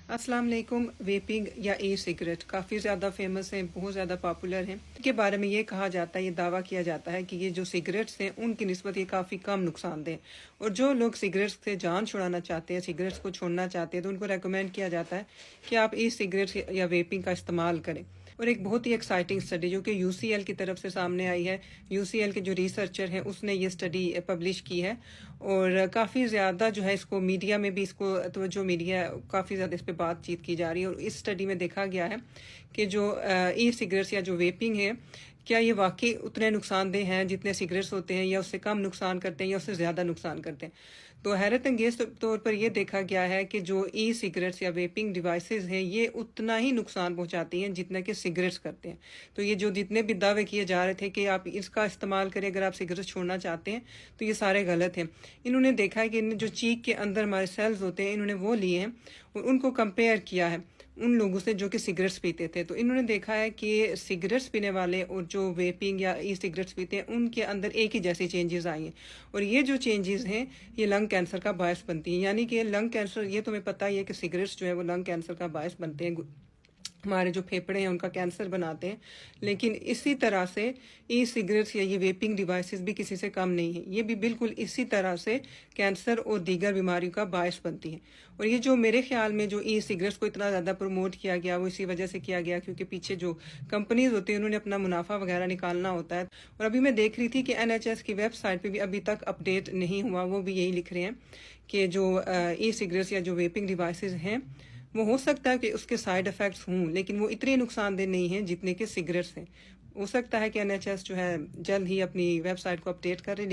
अस्सलाम वालेकुम। वेपिंग या ई सिगरेट काफ़ी ज़्यादा फेमस हैं, बहुत ज़्यादा पॉपुलर हैं। के बारे में ये कहा जाता है, ये दावा किया जाता है कि ये जो सिगरेट्स हैं उनकी निस्बत ये काफ़ी कम नुकसानदेह। और जो लोग सिगरेट्स से जान छुड़ाना चाहते हैं, सिगरेट्स को छोड़ना चाहते हैं, तो उनको रेकमेंड किया जाता है कि आप ई सिगरेट्स या वेपिंग का इस्तेमाल करें। और एक बहुत ही एक्साइटिंग स्टडी जो कि यूसीएल की तरफ से सामने आई है, यूसीएल के जो रिसर्चर हैं उसने ये स्टडी पब्लिश की है। और काफ़ी ज़्यादा जो है इसको मीडिया में भी इसको तवज्जो मीडिया काफ़ी ज़्यादा इस पर बातचीत की जा रही है। और इस स्टडी में देखा गया है कि जो ई सिगरेट्स या जो वेपिंग है, क्या ये वाकई उतने नुकसानदेह हैं जितने सिगरेट्स होते हैं, या उससे कम नुकसान करते हैं, या उससे ज़्यादा नुकसान करते हैं। तो हैरत अंगेज तौर पर यह देखा गया है कि जो ई सिगरेट्स या वेपिंग डिवाइसेस हैं ये उतना ही नुकसान पहुंचाती हैं जितना कि सिगरेट्स करते हैं। तो ये जो जितने भी दावे किए जा रहे थे कि आप इसका इस्तेमाल करें अगर आप सिगरेट छोड़ना चाहते हैं, तो ये सारे गलत हैं। इन्होंने देखा है कि जो चीक के अंदर हमारे सेल्स होते हैं, इन्होंने वो लिए हैं और उनको कंपेयर किया है उन लोगों से जो कि सिगरेट्स पीते थे। तो इन्होंने देखा है कि सिगरेट्स पीने वाले और जो वेपिंग या ई सिगरेट्स पीते हैं उनके अंदर एक ही जैसी चेंजेस आई हैं। और ये जो चेंजेस हैं ये लंग कैंसर का बायस बनती हैं। यानी कि लंग कैंसर, ये तुम्हें पता ही है कि सिगरेट्स जो है वो लंग कैंसर का बायस बनते हैं, हमारे जो फेफड़े हैं उनका कैंसर बनाते हैं। लेकिन इसी तरह से ई सिगरेट्स या ये वेपिंग डिवाइसेस भी किसी से कम नहीं है, ये भी बिल्कुल इसी तरह से कैंसर और दीगर बीमारियों का बायस बनती हैं। और ये जो मेरे ख्याल में जो ई सिगरेट्स को इतना ज़्यादा प्रमोट किया गया वो इसी वजह से किया गया क्योंकि पीछे जो कंपनीज होती हैं उन्होंने अपना मुनाफा वगैरह निकालना होता है। और अभी मैं देख रही थी कि NHS की वेबसाइट पर भी अभी तक अपडेट नहीं हुआ, वो भी यही लिख रहे हैं कि जो ई सिगरेट्स या जो वेपिंग डिवाइसेस हैं वो हो सकता है कि उसके साइड इफ़ेक्ट्स हों, लेकिन वो इतने नुकसानदेह नहीं हैं जितने कि सिगरेट्स हैं। हो सकता है कि NHS जो है जल्द ही अपनी वेबसाइट को अपडेट करे।